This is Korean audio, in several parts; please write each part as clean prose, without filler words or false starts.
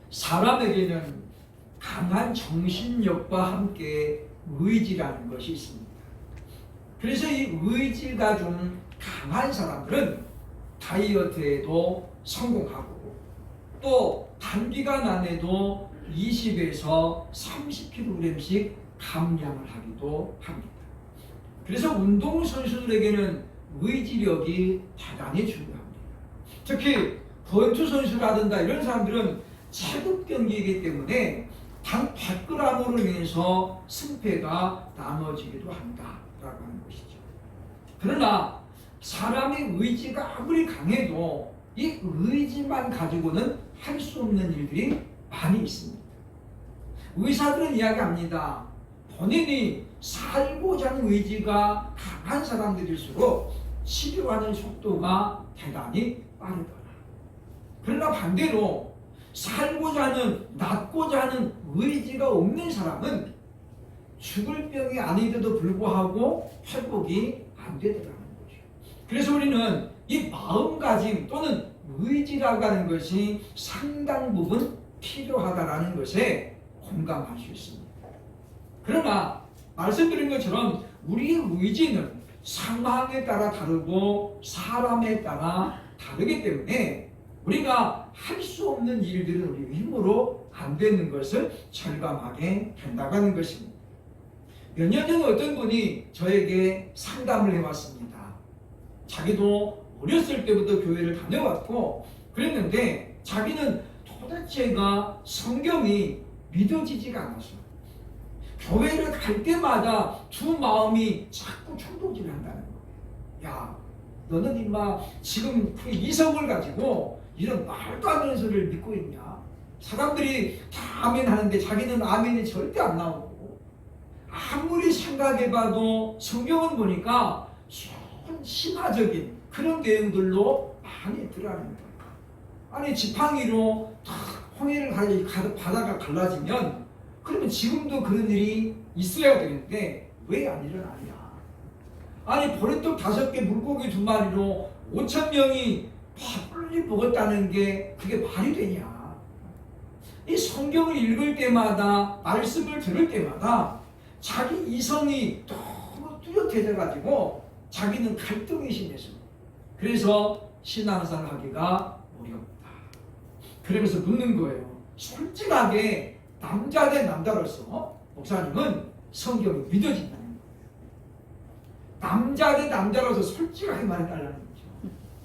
사람에게는 강한 정신력과 함께 의지라는 것이 있습니다. 그래서 이 의지가 좀 강한 사람들은 다이어트에도 성공하고 또 단기간 안에도 20에서 30kg씩 감량을 하기도 합니다. 그래서 운동선수들에게는 의지력이 대단히 중요합니다. 특히 권투 선수라든가 이런 사람들은 체급 경기이기 때문에 단 100g으로 인해서 승패가 나눠지기도 한다라고 하는 것이죠. 그러나 사람의 의지가 아무리 강해도 이 의지만 가지고는 할 수 없는 일들이 많이 있습니다. 의사들은 이야기합니다. 본인이 살고자 하는 의지가 강한 사람들일수록 치료하는 속도가 대단히 빠르더라. 그러나 반대로 살고자 하는, 낫고자 하는 의지가 없는 사람은 죽을 병이 아닌데도 불구하고 회복이 안 되더라는 거죠. 그래서 우리는 이 마음가짐 또는 의지라고 하는 것이 상당 부분 필요하다라는 것에 공감할 수 있습니다. 그러나 말씀드린 것처럼 우리의 의지는 상황에 따라 다르고 사람에 따라 다르기 때문에 우리가 할 수 없는 일들은 우리 힘으로 안 되는 것을 절감하게 된다고 하는 것입니다. 몇 년 전에 어떤 분이 저에게 상담을 해왔습니다. 자기도 어렸을 때부터 교회를 다녀왔고 그랬는데 자기는 도대체가 성경이 믿어지지가 않았어요. 교회를 갈 때마다 두 마음이 자꾸 충돌질을 한다는 거예요. 야, 너는 임마 지금 그 이성을 가지고 이런 말도 안 되는 소리를 믿고 있냐? 사람들이 다 아멘 하는데 자기는 아멘이 절대 안 나오고 아무리 생각해봐도 성경은 보니까 신화적인 그런 내용들로 많이 들어가는 거예요. 아니 지팡이로 탁 홍해를 바다가 갈라지면 그러면 지금도 그런 일이 있어야 되는데 왜 안 일어나냐? 아니 버릇떡 5개 물고기 2마리로 5,000명이 밥을 먹었다는 게 그게 말이 되냐? 이 성경을 읽을 때마다 말씀을 들을 때마다 자기 이성이 너무 뚜렷해져 가지고 자기는 갈등이 심해서 그래서 신앙생활 하기가 어렵다. 그러면서 묻는 거예요. 솔직하게 남자 대 남자로서 목사님은 성경이 믿어진다는 거예요. 남자 대 남자로서 솔직하게 말해달라는 거죠.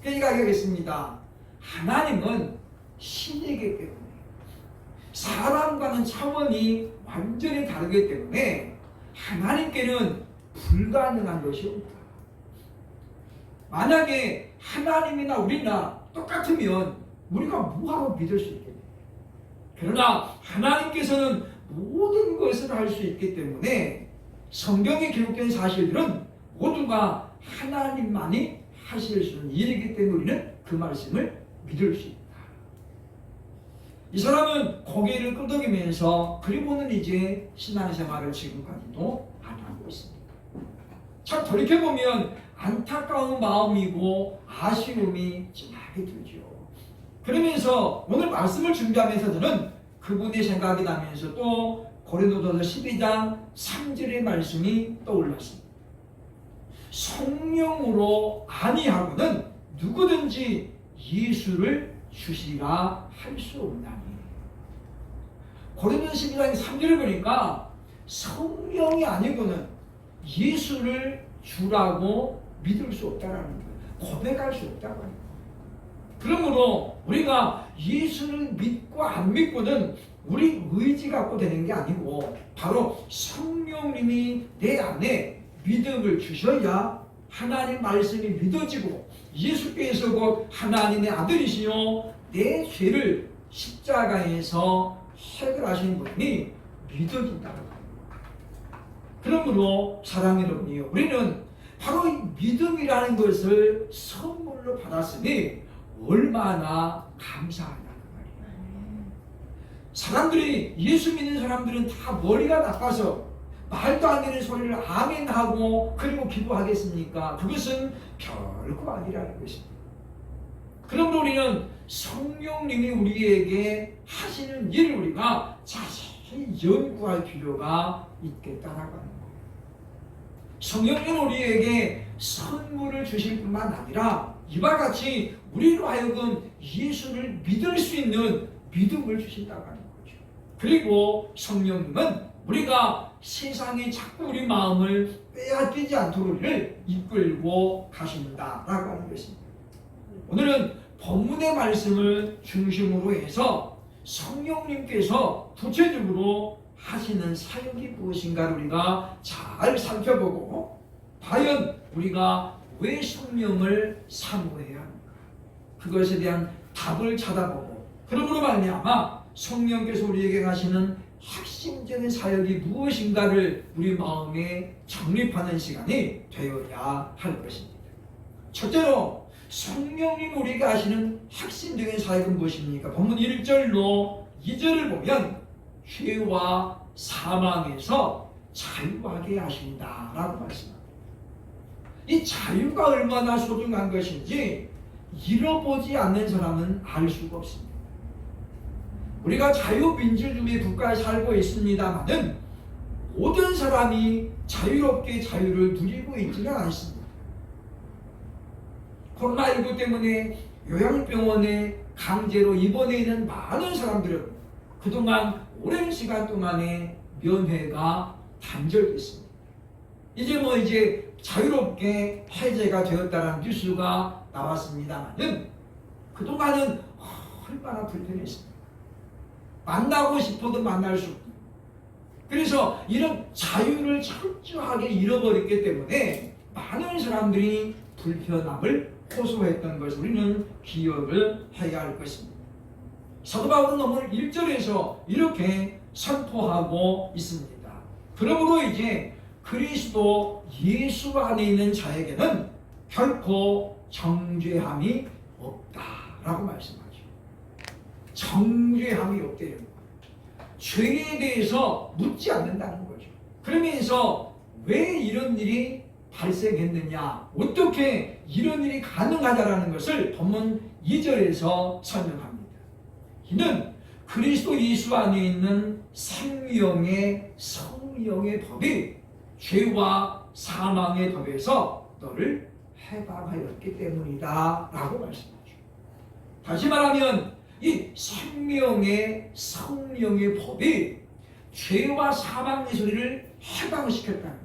그러니까 이야기하겠습니다. 하나님은 신이기 때문에 사람과는 차원이 완전히 다르기 때문에 하나님께는 불가능한 것이 없다. 만약에 하나님이나 우리나 똑같으면 우리가 뭐하고 믿을 수 있겠냐. 그러나 하나님께서는 모든 것을 할 수 있기 때문에 성경에 기록된 사실들은 모두가 하나님만이 하실 수 있는 일이기 때문에 우리는 그 말씀을 믿을 수 있다. 이 사람은 고개를 끄덕이면서 그리고는 이제 신앙생활을 지금까지도 안 하고 있습니다. 참 돌이켜보면 안타까운 마음이고 아쉬움이 진하게 들죠. 그러면서 오늘 말씀을 준비하면서 저는 그분의 생각이 나면서 또 고린도전서 12장 3절의 말씀이 떠올랐습니다. 성령으로 아니하고는 누구든지 예수를 주시라 할 수 없나니. 고린도전서 12장 3절을 보니까 성령이 아니고는 예수를 주라고 믿을 수 없다라는 거예요. 고백할 수 없다고 하는 거예요. 그러므로 우리가 예수를 믿고 안 믿고는 우리 의지 갖고 되는 게 아니고 바로 성령님이 내 안에 믿음을 주셔야 하나님 말씀이 믿어지고 예수께서 곧 하나님의 아들이시요 내 죄를 십자가에서 해결하신 분이 믿어진다고 합니다. 그러므로 사랑하는 여러분이요, 우리는 바로 이 믿음이라는 것을 선물로 받았으니 얼마나 감사하냐는 말이에요. 사람들이 예수 믿는 사람들은 다 머리가 나빠서 말도 안 되는 소리를 아멘하고 그리고 기도하겠습니까? 그것은 결코 아니라는 것입니다. 그러므로 우리는 성령님이 우리에게 하시는 일을 우리가 자세히 연구할 필요가 있겠다라고 하는 거예요. 성령님은 우리에게 선물을 주실 뿐만 아니라 이와 같이 우리로 하여금 예수를 믿을 수 있는 믿음을 주신다고 하는 거죠. 그리고 성령님은 우리가 세상에 자꾸 우리 마음을 빼앗기지 않도록 우리를 이끌고 가신다라고 하는 것입니다. 오늘은 본문의 말씀을 중심으로 해서 성령님께서 구체적으로 하시는 사역이 무엇인가를 우리가 잘 살펴보고 과연 우리가 왜 성령을 사모해야 합니까? 그것에 대한 답을 찾아보고 그러므로 말미암아 성령께서 우리에게 하시는 핵심적인 사역이 무엇인가를 우리 마음에 정립하는 시간이 되어야 할 것입니다. 첫째로 성령님 우리에게 하시는 핵심적인 사역은 무엇입니까? 본문 1절로 2절을 보면 죄와 사망에서 자유하게 하신다라고 말씀합니다. 이 자유가 얼마나 소중한 것인지 잃어보지 않는 사람은 알 수가 없습니다. 우리가 자유민주주의 국가에 살고 있습니다만은 모든 사람이 자유롭게 자유를 누리고 있지는 않습니다. 코로나19 때문에 요양병원에 강제로 입원해 있는 많은 사람들은 그동안 오랜 시간 동안에 면회가 단절됐습니다. 이제 자유롭게 해제가 되었다는 뉴스가 나왔습니다만은 그동안은 얼마나 불편했습니다. 만나고 싶어도 만날 수 없고 그래서 이런 자유를 철저하게 잃어버렸기 때문에 많은 사람들이 불편함을 호소했던 것을 우리는 기억을 해야 할 것입니다. 사도 바울은 오늘 1절에서 이렇게 선포하고 있습니다. 그러므로 이제 그리스도 예수 안에 있는 자에게는 결코 정죄함이 없다라고 말씀하죠. 정죄함이 없대요. 죄에 대해서 묻지 않는다는 거죠. 그러면서 왜 이런 일이 발생했느냐, 어떻게 이런 일이 가능하다라는 것을 본문 2절에서 설명합니다. 이는 그리스도 예수 안에 있는 생명의 성령의 법이 죄와 사망의 법에서 너를 해방하였기 때문이다 라고 말씀하죠. 다시 말하면 이 생명의 성령의 법이 죄와 사망의 소리를 해방시켰다는 거예요.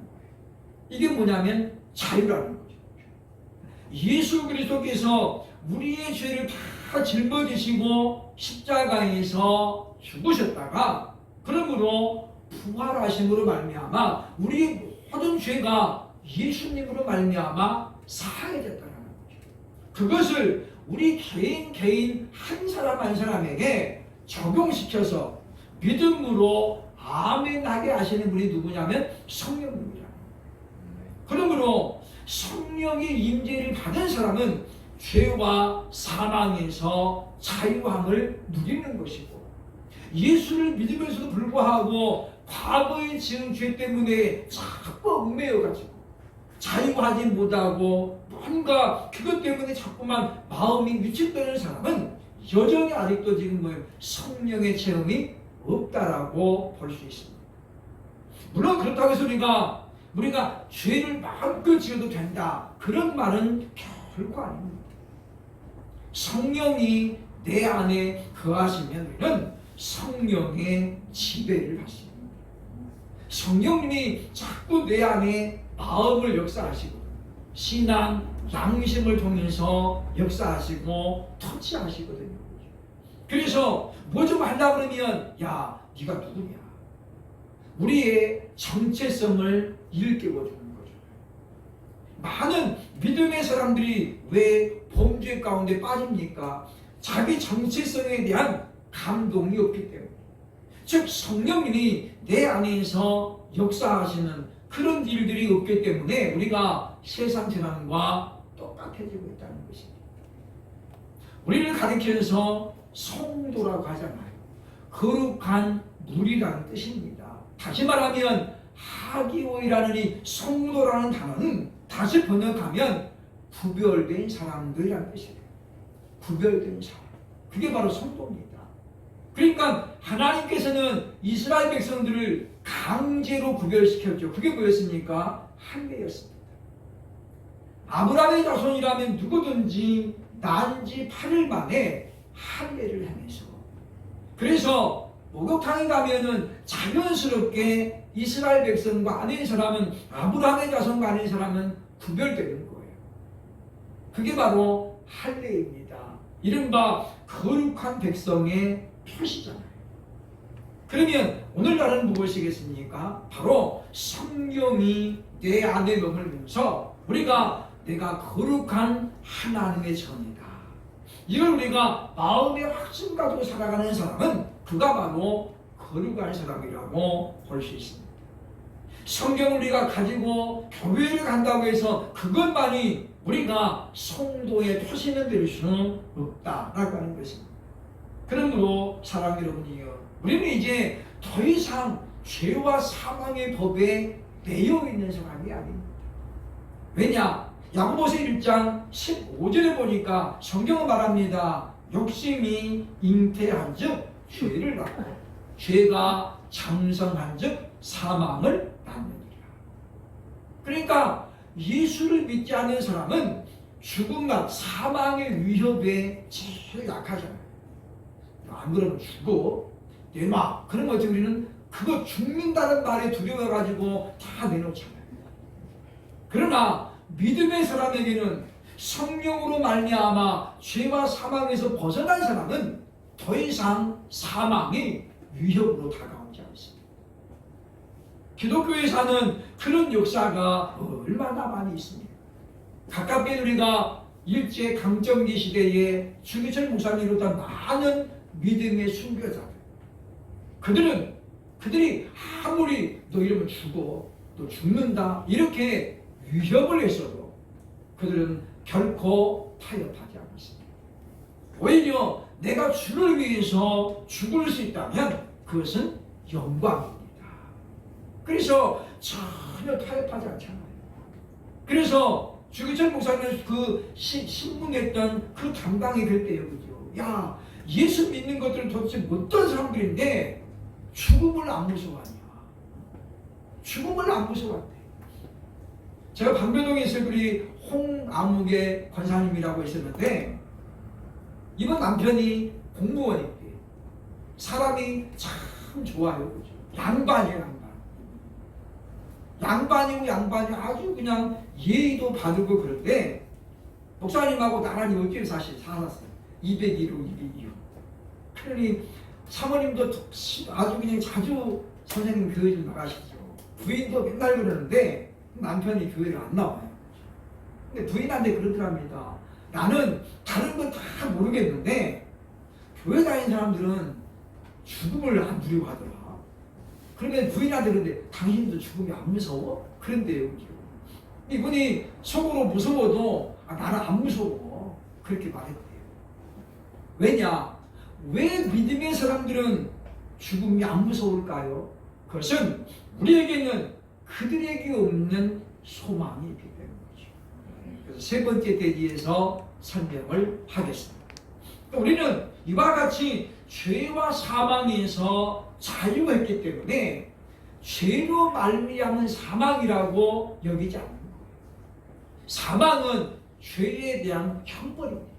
이게 뭐냐면 자유라는 거죠. 예수 그리스도께서 우리의 죄를 다 짊어지시고 십자가에서 죽으셨다가 그러므로 부활하심으로 말미암아 우리 모든 죄가 예수님으로 말미암아 사해졌다는 거죠. 그것을 우리 개인 한 사람 한 사람에게 적용시켜서 믿음으로 아멘하게 하시는 분이 누구냐면 성령님이라. 그러므로 성령의 임재를 받은 사람은 죄와 사망에서 자유함을 누리는 것이고 예수를 믿으면서도 불구하고 과거에 지은 죄 때문에 자꾸 얽매여가지고 자유하지 못하고 뭔가 그것 때문에 자꾸만 마음이 위축되는 사람은 여전히 아직도 지금 성령의 체험이 없다라고 볼 수 있습니다. 물론 그렇다고 해서 우리가 죄를 마음껏 지어도 된다 그런 말은 결코 아닙니다. 성령이 내 안에 거하시면 우리는 성령의 지배를 받습니다. 성령님이 자꾸 내 안에 마음을 역사하시고 신앙, 양심을 통해서 역사하시고 터치하시거든요. 그래서 뭐 좀 하려고 그러면 야, 네가 누구냐? 우리의 정체성을 일깨워주는 거죠. 많은 믿음의 사람들이 왜 범죄 가운데 빠집니까? 자기 정체성에 대한 감동이 없기 때문에. 즉 성령님이 내 안에서 역사하시는 그런 일들이 없기 때문에 우리가 세상 사람과 똑같아지고 있다는 것입니다. 우리를 가리켜서 성도라고 하잖아요. 거룩한 무리라는 뜻입니다. 다시 말하면 하기오이라는 이 성도라는 단어는 다시 번역하면 구별된 사람들이라는 뜻이에요. 구별된 사람. 그게 바로 성도입니다. 그러니까 하나님께서는 이스라엘 백성들을 강제로 구별시켰죠. 그게 뭐였습니까? 할례였습니다. 아브라함의 자손이라면 누구든지 난 지 8일 만에 할례를 하면서, 그래서 목욕탕에 가면은 자연스럽게 이스라엘 백성과 아닌 사람은, 아브라함의 자손과 아닌 사람은 구별되는 거예요. 그게 바로 할례입니다. 이른바 거룩한 백성의 표시잖아요. 그러면 오늘날은 무엇이겠습니까? 바로 성령이 내 안에 머물면서 우리가 내가 거룩한 하나님의 전이다, 이걸 우리가 마음에 확신 가지고 살아가는 사람은 그가 바로 거룩한 사람이라고 볼 수 있습니다. 성경을 우리가 가지고 교회를 간다고 해서 그것만이 우리가 성도의 표시는 될 수는 없다라고 하는 것입니다. 그러므로 사랑하는 여러분이요, 우리는 이제 더 이상 죄와 사망의 법에 매여 있는 사람이 아닙니다. 왜냐? 야고보서 1장 15절에 보니까 성경은 말합니다. 욕심이 잉태한즉 죄를 낳고 죄가 장성한즉 사망을 낳느니라. 그러니까 예수를 믿지 않는 사람은 죽음과 사망의 위협에 제일 약하잖아요. 안 그러면 죽어, 내놔. 그러면 어째 우리는 그거 죽는다는 말에 두려워가지고 다 내놓잖아요. 그러나 믿음의 사람에게는 성령으로 말미암아 죄와 사망에서 벗어난 사람은 더 이상 사망이 위협으로 다가오지 않습니다. 기독교에 사는 그런 역사가 얼마나 많이 있습니다. 가깝게 우리가 일제 강점기 시대에 주기철 목사님으로 다 많은 믿음의 순교자들, 그들이 아무리 너 이러면 죽어, 너 죽는다 이렇게 위협을 했어도 그들은 결코 타협하지 않았습니다. 오히려 내가 주를 위해서 죽을 수 있다면 그것은 영광입니다. 그래서 전혀 타협하지 않잖아요. 그래서 주기철 목사님 그 신문했던 그 담당이 될 때요, 그죠? 야, 예수 믿는 것들은 도대체 어떤 사람들인데 죽음을 안 무서워하냐? 죽음을 안 무서워한대. 제가 방배동에 있을 우리 홍아무개 권사님이라고 있었는데, 이번 남편이 공무원인데 사람이 참 좋아요, 그죠? 양반이에요. 양반이고 아주 그냥 예의도 바르고. 그런데 목사님하고 나란히 어깨를 살았어요. 201호 202호. 그러니 사모님도 아주 그냥 자주 선생님 교회 좀 나가시죠. 부인도 맨날 그러는데 남편이 교회를 안 나와요. 근데 부인한테 그러더랍니다. 나는 다른 건 다 모르겠는데 교회 다니는 사람들은 죽음을 안 두려워하더라. 그러면 부인한테 그런데 당신도 죽음이 안 무서워? 그런데요. 이분이 속으로 무서워도 나는 안 무서워, 그렇게 말했대요. 왜냐? 왜 믿음의 사람들은 죽음이 안 무서울까요? 그것은 우리에게는 그들에게 없는 소망이 있기 때문이죠. 그래서 세 번째 대지에서 설명을 하겠습니다. 우리는 이와 같이 죄와 사망에서 자유했기 때문에 죄로 말미암은 사망이라고 여기지 않는 거예요. 사망은 죄에 대한 형벌입니다.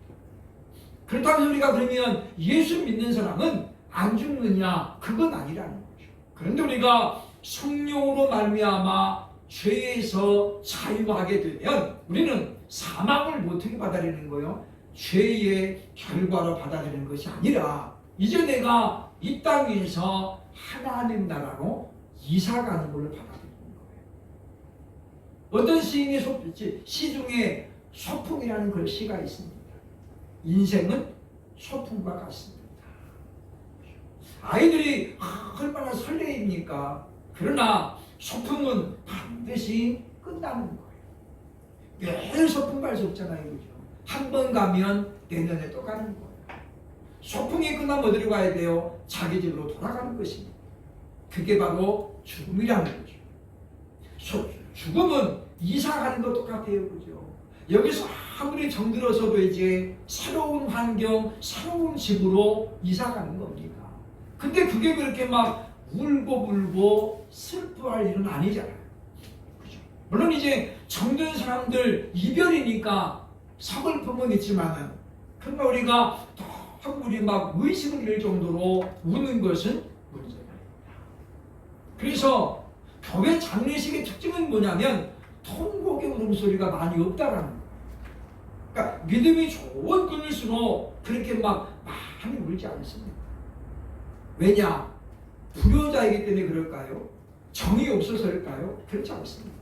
그렇다면 우리가 그러면 예수 믿는 사람은 안 죽느냐? 그건 아니라는 거죠. 그런데 우리가 성령으로 말미암아 죄에서 자유하게 되면 우리는 사망을 어떻게 받아들이는 거예요? 죄의 결과로 받아들이는 것이 아니라 이제 내가 이 땅에서 하나님 나라로 이사가는 걸로 받아들이는 거예요. 어떤 시인의 시 중에 소풍이라는 그 시가 있습니다. 인생은 소풍과 같습니다. 아이들이 얼마나 설레입니까? 그러나 소풍은 반드시 끝나는 거예요. 매일 소풍 갈 수 없잖아요, 그죠? 한 번 가면 내년에 또 가는 거예요. 소풍이 끝나면 어디로 가야 돼요? 자기 집으로 돌아가는 것입니다. 그게 바로 죽음이라는 거죠. 죽음은 이사 가는 거 똑같아요, 그죠? 여기서 아무리 정들어서도 이제 새로운 환경, 새로운 집으로 이사 가는 겁니다. 근데 그게 그렇게 막 울고 불고 슬퍼할 일은 아니잖아요. 그죠? 물론 이제 정든 사람들 이별이니까 서글픔은 있지만은, 그러나 우리가 더 우리 막 의식을 잃을 정도로 우는 것은 문제가 아닙니다. 그래서 교회 장례식의 특징은 뭐냐면 통곡의 울음소리가 많이 없다라는 거예요. 그러니까 믿음이 좋은 분일수록 그렇게 막 많이 울지 않습니다. 왜냐? 불효자이기 때문에 그럴까요? 정이 없어서일까요? 그렇지 않습니다.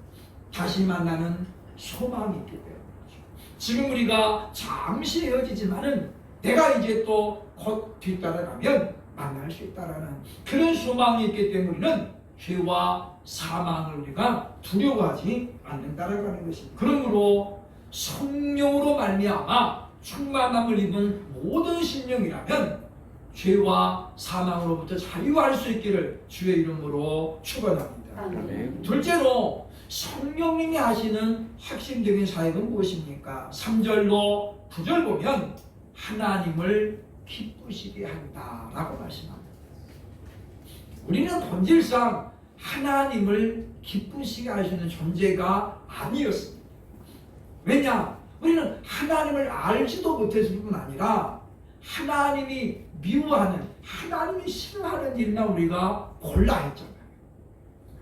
다시 만나는 소망이 있기 때문이죠. 지금 우리가 잠시 헤어지지만은 내가 이제 또 곧 뒤따라가면 만날 수 있다라는 그런 소망이 있기 때문에 우리는 죄와 사망을 우리가 두려워하지 않는다라는 것입니다. 그러므로 성령으로 말미암아 충만함을 입은 모든 심령이라면 죄와 사망으로부터 자유할 수 있기를 주의 이름으로 축원합니다. 아멘. 둘째로 성령님이 하시는 핵심적인 사역은 무엇입니까? 3절로 9절 보면 하나님을 기쁘시게 한다라고 말씀합니다. 우리는 본질상 하나님을 기쁘시게 하시는 존재가 아니었습니다. 왜냐? 우리는 하나님을 알지도 못했을 뿐 아니라 하나님이 미워하는, 하나님이 싫어하는 일이나 우리가 골라 했잖아요.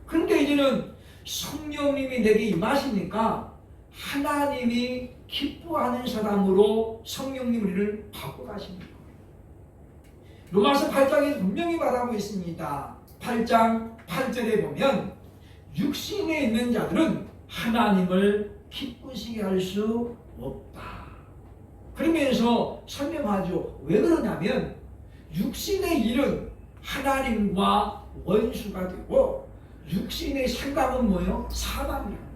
그런데 이제는 성령님이 내게 임하시니까 하나님이 기뻐하는 사람으로 성령님 우리를 바꿔가십니다. 로마서 8장에 분명히 말하고 있습니다. 8장 8절에 보면 육신에 있는 자들은 하나님을 기쁘시게 할 수 없다. 그러면서 설명하죠. 왜 그러냐면 육신의 일은 하나님과 원수가 되고 육신의 생각은 뭐예요? 사망이에요.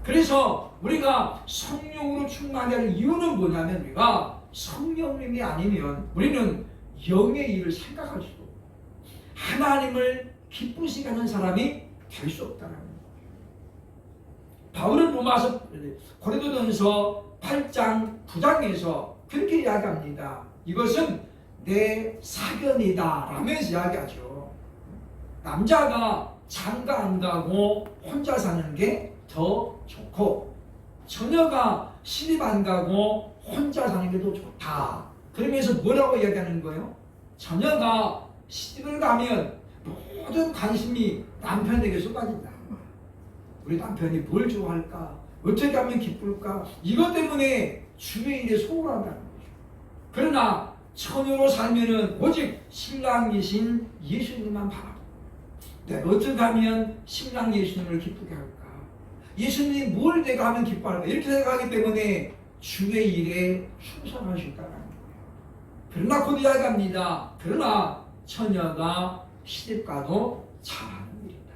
그래서 우리가 성령으로 충만하는 이유는 뭐냐면 우리가 성령님이 아니면 우리는 영의 일을 생각할 수도 없고 하나님을 기쁘시게 하는 사람이 될 수 없다는 거예요. 바울은 로마서 고린도전서 8장 9장에서 그렇게 이야기합니다. 이것은 내 사견이다 라면서 이야기하죠. 남자가 장가 안 가고 혼자 사는 게 더 좋고 처녀가 시집 안 가고 혼자 사는 게 더 좋다. 그러면서 뭐라고 이야기하는 거예요? 처녀가 시집을 가면 모든 관심이 남편에게 쏟아진다. 우리 남편이 뭘 좋아할까? 어떻게 하면 기쁠까? 이것 때문에 주의 일에 소홀한다는 거죠. 그러나 처녀로 살면은 오직 신랑이신 예수님만 바라보고 내가 어떻게 하면 신랑 예수님을 기쁘게 할까? 예수님이 뭘 내가 하면 기뻐할까? 이렇게 생각하기 때문에 주의 일에 충성할 수 있다는 거예요. 그러나 곧 이야기합니다. 그러나 처녀가 시집가도 잘하는 일이다.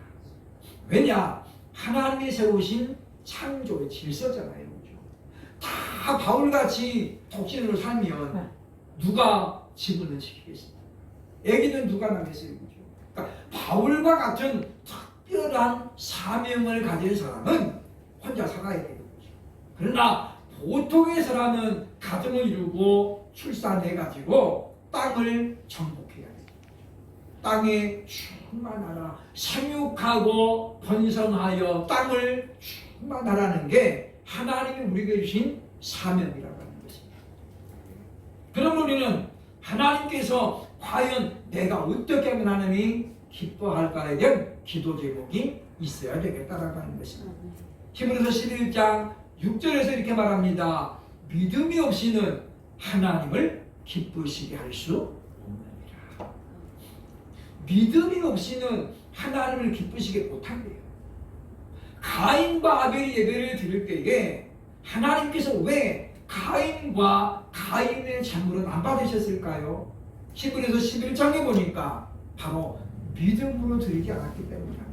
왜냐? 하나님이 세우신 창조의 질서잖아요. 그죠? 다 바울같이 독신으로 살면 누가 지분을 지키겠습니까? 애기는 누가 낳겠어요? 그죠? 그러니까 바울과 같은 특별한 사명을 가진 사람은 혼자 살아야 되는 거죠. 그러나 보통의 사람은 가정을 이루고 출산해가지고 땅을 정복해야 돼요. 땅에 충만하라, 생육하고 번성하여 땅을 충만하라는 게 하나님이 우리에게 주신 사명이라고 하는 것입니다. 그럼 우리는 하나님께서 과연 내가 어떻게 하면 하나님이 기뻐할까에 대한 기도 제목이 있어야 되겠다라고 하는 것입니다. 히브리서 11장 6절에서 이렇게 말합니다. 믿음이 없이는 하나님을 기쁘시게 할 수 없느니라. 믿음이 없이는 하나님을 기쁘시게 못한대요. 가인과 아벨이 예배를 드릴 때에 하나님께서 왜 가인과 가인의 제물은 안 받으셨을까요? 히브리서 11장에 보니까 바로 믿음으로 드리지 않았기 때문이다.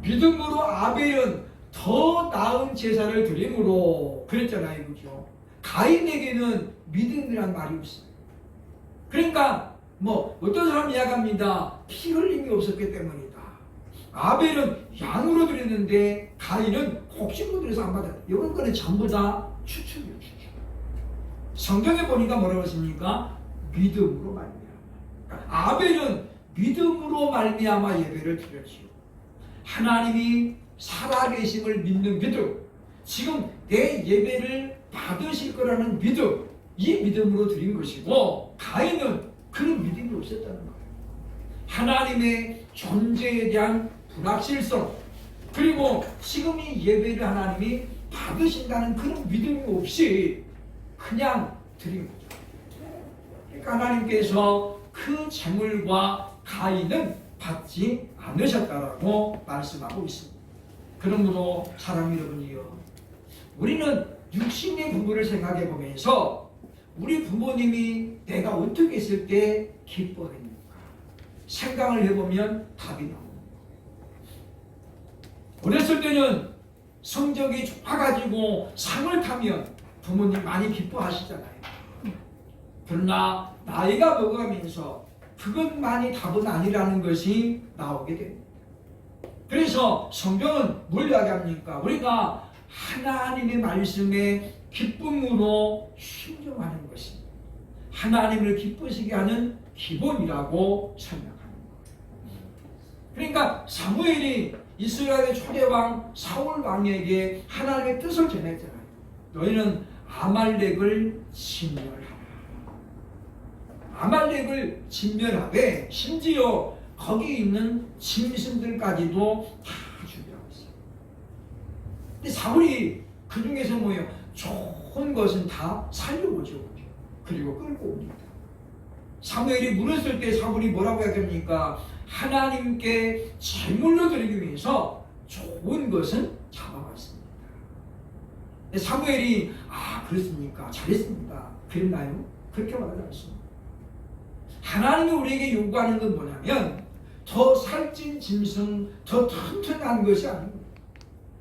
믿음으로 아벨은 더 나은 제사를 드림으로 그랬잖아요. 그죠? 가인에게는 믿음이란 말이 없어요. 그러니까 뭐 어떤 사람이 이야기합니다. 피 흘림이 없었기 때문이다. 아벨은 양으로 드렸는데 가인은 복식문들에서 안 받아요. 이런 거는 전부 다 추측이에요. 추측. 성경에 보니까 뭐라고 했습니까? 믿음으로 말미암아. 그러니까 아벨은 믿음으로 말미암아 예배를 드렸지요. 하나님이 살아계심을 믿는 믿음, 지금 내 예배를 받으실 거라는 믿음, 이 믿음으로 드린 것이고, 가인은 그런 믿음이 없었다는 거예요. 하나님의 존재에 대한 불확실성, 그리고 지금 이 예배를 하나님이 받으신다는 그런 믿음이 없이 그냥 드린 거죠. 그러니까 하나님께서 그 제물과 가인은 받지 않으셨다라고 말씀하고 있습니다. 그러므로 사랑하는 여러분이요, 우리는 육신의 부부를 생각해 보면서 우리 부모님이 내가 어떻게 했을 때 기뻐했는가 생각을 해보면 답이 나옵니다. 어렸을 때는 성적이 좋아가지고 상을 타면 부모님 많이 기뻐하시잖아요. 그러나 나이가 먹어가면서 그것만이 답은 아니라는 것이 나오게 됩니다. 그래서 성경은 뭘 이야기합니까? 우리가 하나님의 말씀에 기쁨으로 순종하는 것이 하나님을 기쁘시게 하는 기본이라고 생각합니다. 그러니까 사무엘이 이스라엘의 초대왕 사울 왕에게 하나님의 뜻을 전했잖아요. 너희는 아말렉을 진멸하라. 아말렉을 진멸하되 심지어 거기 있는 짐승들까지도 다 준비하고 있어요. 근데 사울이 그 중에서 뭐예요? 좋은 것은 다 살려오죠. 그리고 끌고 옵니다. 사무엘이 물었을 때 사울이 뭐라고 해야 됩니까? 하나님께 제물로 드리기 위해서 좋은 것은 잡아왔습니다. 사무엘이 그렇습니까? 잘했습니다. 그랬나요? 그렇게 말하지 않습니다. 하나님이 우리에게 요구하는 건 뭐냐면 더 살찐 짐승, 더 튼튼한 것이 아닙니다.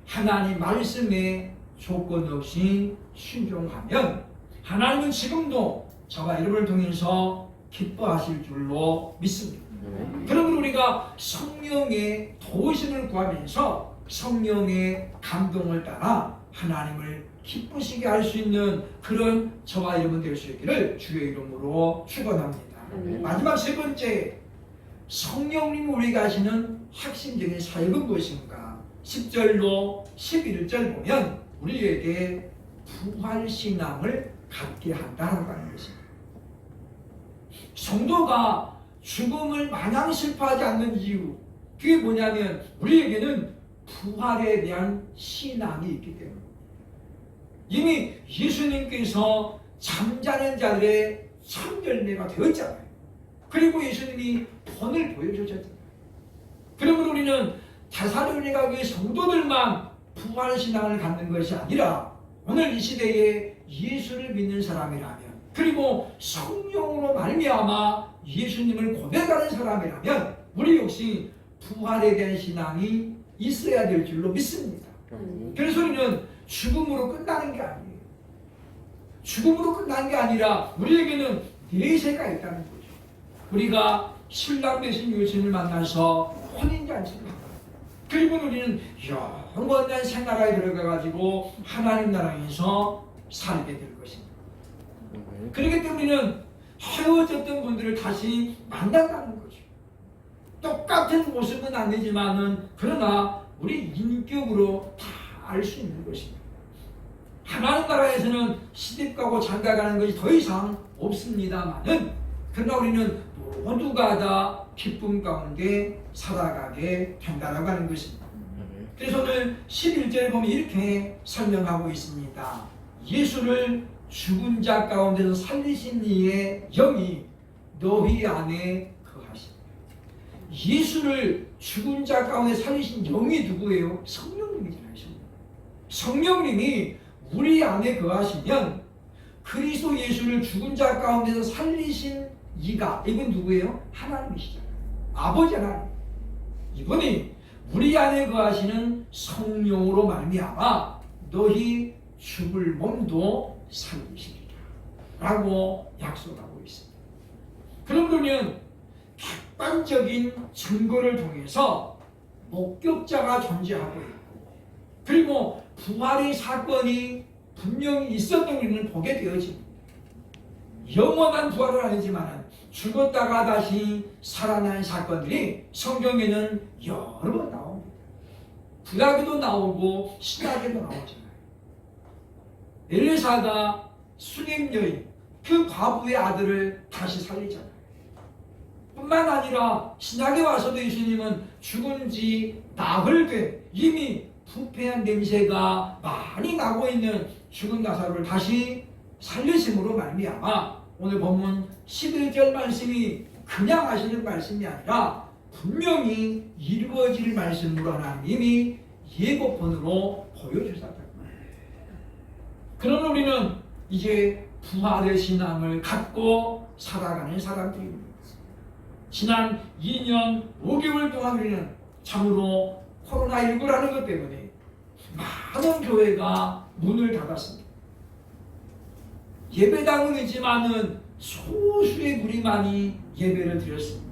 하나님 말씀에 조건 없이 순종하면 하나님은 지금도 저와 여러분을 통해서 기뻐하실 줄로 믿습니다. 그러면 우리가 성령의 도우심을 구하면서 성령의 감동을 따라 하나님을 기쁘시게 할 수 있는 그런 저와 여러분 될 수 있기를 주의 이름으로 축원합니다. 마지막 세 번째, 성령님이 우리에게 하시는 핵심적인 사역은 무엇인가? 10절로 11절 보면 우리에게 부활신앙을 갖게 한다는 것입니다. 성도가 죽음을 마냥 슬퍼하지 않는 이유, 그게 뭐냐면 우리에게는 부활에 대한 신앙이 있기 때문입니다. 이미 예수님께서 잠자는 자들의 첫 열매가 되었잖아요. 그리고 예수님이 본을 보여주셨잖아요. 그러면 우리는 데살로니가 교회 성도들만 부활신앙을 갖는 것이 아니라 오늘 이 시대에 예수를 믿는 사람이라면, 그리고 성령으로 말미암아 예수님을 고백하는 사람이라면 우리 역시 부활에 대한 신앙이 있어야 될 줄로 믿습니다. 그래서 우리는 죽음으로 끝나는 게 아니에요. 죽음으로 끝나는 게 아니라 우리에게는 내세가 있다는 거죠. 우리가 신랑 되신 예수님을 만나서 혼인잔치를 합니다. 그리고 우리는 영원한 생활에 들어가가지고 하나님 나라에서 살게 될 것입니다. 그렇기 때문에 우리는 헤어졌던 분들을 다시 만난다는 거죠. 똑같은 모습은 아니지만은 그러나 우리 인격으로 다 알 수 있는 것입니다. 하나님 나라에서는 시집가고 장가가는 것이 더 이상 없습니다만은 그러나 우리는 모두가 다 기쁨 가운데 살아가게 된다라고 하는 것입니다. 그래서 오늘 11절에 보면 이렇게 설명하고 있습니다. 예수를 죽은 자 가운데서 살리신 이의 영이 너희 안에 거하십니다. 예수를 죽은 자 가운데 살리신 영이 누구예요? 성령님이잖아요. 성령님이 우리 안에 거하시면 그리스도 예수를 죽은 자 가운데서 살리신 이가, 이분 누구예요? 하나님이시잖아요. 아버지 하나님. 이분이 우리 안에 거하시는 성령으로 말미암아 너희 죽을 몸도 살리시리라 라고 약속하고 있습니다. 그럼 우리는 객관적인 증거를 통해서 목격자가 존재하고 있고, 그리고 부활의 사건이 분명히 있었던 우리는 보게 되어집니다. 영원한 부활은 아니지만 죽었다가 다시 살아난 사건들이 성경에는 여러 번 나옵니다. 구약에도 나오고 신약에도 나오잖아요. 엘리사가 수냄 여인, 그 과부의 아들을 다시 살리잖아요. 뿐만 아니라 신약에 와서도 예수님은 죽은 지 나흘 된 이미 부패한 냄새가 많이 나고 있는 죽은 나사로를 다시 살리심으로 말미암아 오늘 본문 11절 말씀이 그냥 하시는 말씀이 아니라 분명히 이루어질 말씀으로 하나님이 예고편으로 보여주셨다. 그런 우리는 이제 부활의 신앙을 갖고 살아가는 사람들입니다. 지난 2년 5개월 동안 우리는 참으로 코로나19라는 것 때문에 많은 교회가 문을 닫았습니다. 예배당은 있지만은 소수의 무리만이 예배를 드렸습니다.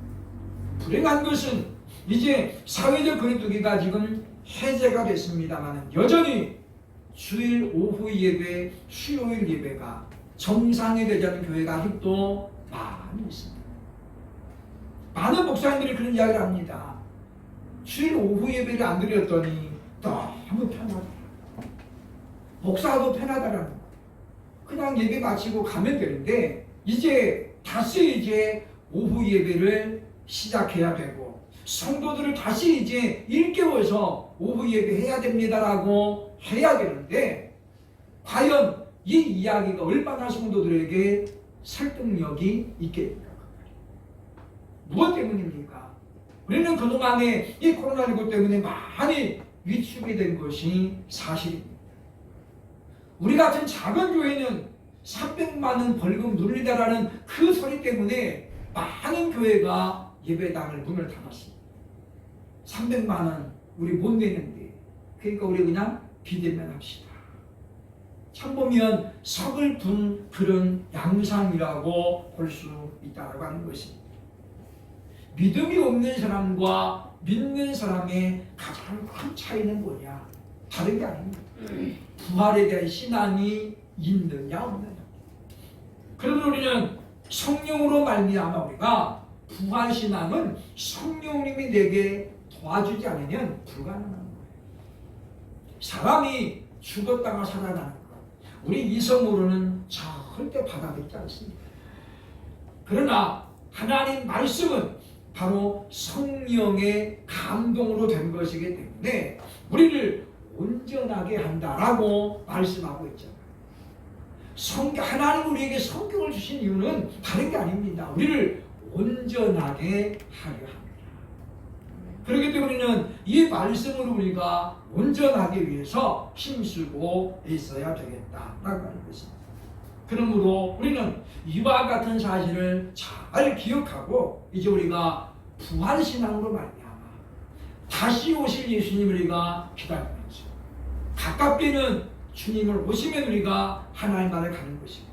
불행한 것은 이제 사회적 거리두기가 지금 해제가 됐습니다만 여전히 주일 오후 예배, 수요일 예배가 정상이 되지 않는 교회가 아직도 많이 있습니다. 많은 목사님들이 그런 이야기를 합니다. 주일 오후 예배를 안 드렸더니 너무 편하다. 목사도 편하다라는 거. 그냥 예배 마치고 가면 되는데 이제 다시 오후 예배를 시작해야 되고 성도들을 다시 일깨워서 오후 예배 해야 됩니다라고 해야 되는데 과연 이 이야기가 얼마나 성도들에게 설득력이 있겠습니까? 무엇 때문입니까? 우리는 그동안에 이 코로나19 때문에 많이 위축이 된 것이 사실입니다. 우리 같은 작은 교회는 300만 원 벌금 물리다라는 그 소리 때문에 많은 교회가 예배당을 문을 닫았습니다. 300만 원 우리 못 내는데 그러니까 우리 그냥 비대면 합시다. 참 보면 서글픈 그런 양상이라고 볼 수 있다고 하는 것입니다. 믿음이 없는 사람과 믿는 사람의 가장 큰 차이는 뭐냐? 다른 게 아닙니다. 부활에 대한 신앙이 있느냐 없느냐. 그러면 우리는 성령으로 말미암아 우리가 부활 신앙은 성령님이 내게 도와주지 않으면 불가능한 거예요. 사람이 죽었다가 살아나는 것 우리 이성으로는 절대 받아들이지 않습니다. 그러나 하나님 말씀은 바로 성령의 감동으로 된 것이기 때문에 우리를 온전하게 한다라고 말씀하고 있잖아요. 하나님 우리에게 성경을 주신 이유는 다른 게 아닙니다. 우리를 온전하게 하려 합니다. 그렇기 때문에 우리는 이 말씀으로 우리가 온전하기 위해서 힘쓰고 있어야 되겠다라고 하는 것입니다. 그러므로 우리는 이와 같은 사실을 잘 기억하고 이제 우리가 부활신앙으로 말미암아 다시 오실 예수님을 우리가 기다리면서 가깝게는 주님을 오시면 우리가 하나님 나라에 가는 것이고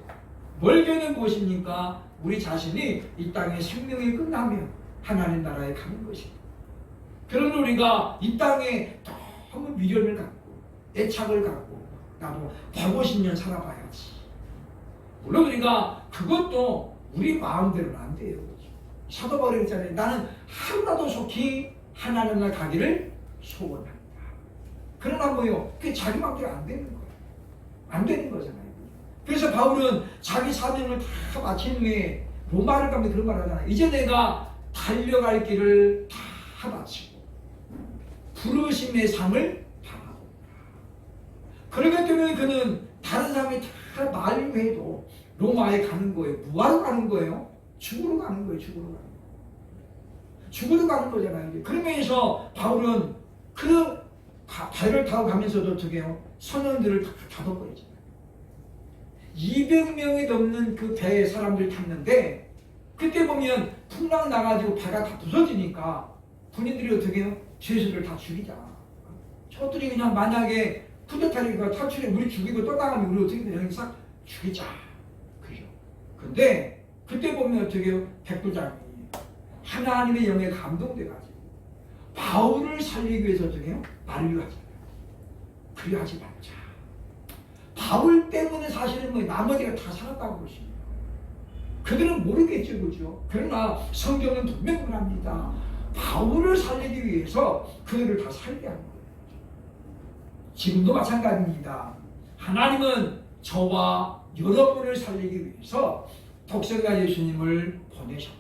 멀게는 무엇입니까? 우리 자신이 이 땅의 생명이 끝나면 하나님 나라에 가는 것이고 그러면 우리가 이 땅에 너무 미련을 갖고 애착을 갖고 나도 150년 살아봐야지. 물론 우리가 그것도 우리 마음대로는 안 돼요. 사도 바울이 했잖아요. 나는 하루라도 속히 하나님 나라 가기를 소원합니다. 그러나 뭐요? 그게 자기 마음대로 안 되는 거예요. 안 되는 거잖아요. 그래서 바울은 자기 사명을 다 마친 후에 로마를 가면 그런 말 하잖아요. 이제 내가 달려갈 길을 다 마치고 부르심의 상을 받아본다. 그렇기 때문에 그는 다른 사람이 다 만류해도 로마에 가는 거예요. 뭐하러 가는 거예요? 죽으러 가는 거예요. 죽으러 가는 거잖아요. 그러면서 바울은 그 배를 타고 가면서도 어떻게 해요? 선원들을 다 잡아버리잖아요. 200명이 넘는 그 배에 사람들이 탔는데 그때 보면 풍랑 나가지고 배가 다 부서지니까 군인들이 어떻게 해요? 죄수들 다 죽이자. 저들이 그냥 만약에 쿠데타리가 탈출해 우리 죽이고 떠나가면 우리 어떻게 그냥 싹 죽이자. 그죠? 근데 그때 보면 어떻게 해요? 백부장이 하나님의 영에 감동돼가지고 바울을 살리기 위해서 어떻게 해요? 만류하잖아요. 그리하지 말자. 바울 때문에 사실은 뭐 나머지가 다 살았다고 보십니다. 그들은 모르겠죠, 그죠? 그러나 성경은 분명히 합니다. 바울을 살리기 위해서 그들을 다 살게 한 거예요. 지금도 마찬가지입니다. 하나님은 저와 여러분을 살리기 위해서 독생자 예수님을 보내셨고,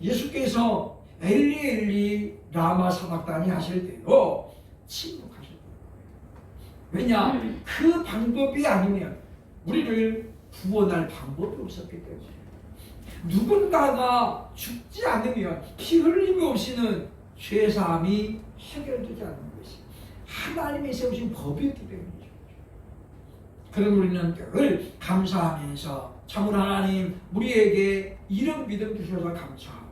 예수께서 엘리 엘리 라마 사박다니 하실 때도 침묵하셨고, 왜냐? 그 방법이 아니면 우리를 구원할 방법이 없었기 때문에, 누군가가 죽지 않으면 피 흘림이 없이는 죄사함이 해결되지 않는 것이 하나님이 세우신 법이었기 때문이죠. 그런 우리는 늘 감사하면서 참으로 하나님 우리에게 이런 믿음 주셔서 감사하고,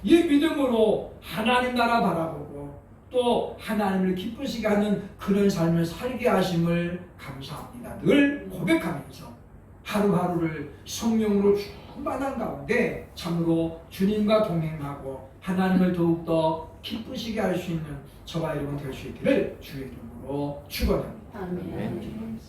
이 믿음으로 하나님 나라 바라보고 또 하나님을 기쁘시게 하는 그런 삶을 살게 하심을 감사합니다. 늘 고백하면서 하루하루를 성령으로 충만한 가운데 참으로 주님과 동행하고 하나님을 더욱더 기쁘시게 할 수 있는 저와 여러분 될 수 있기를 주의 이름으로 축원합니다. 아멘.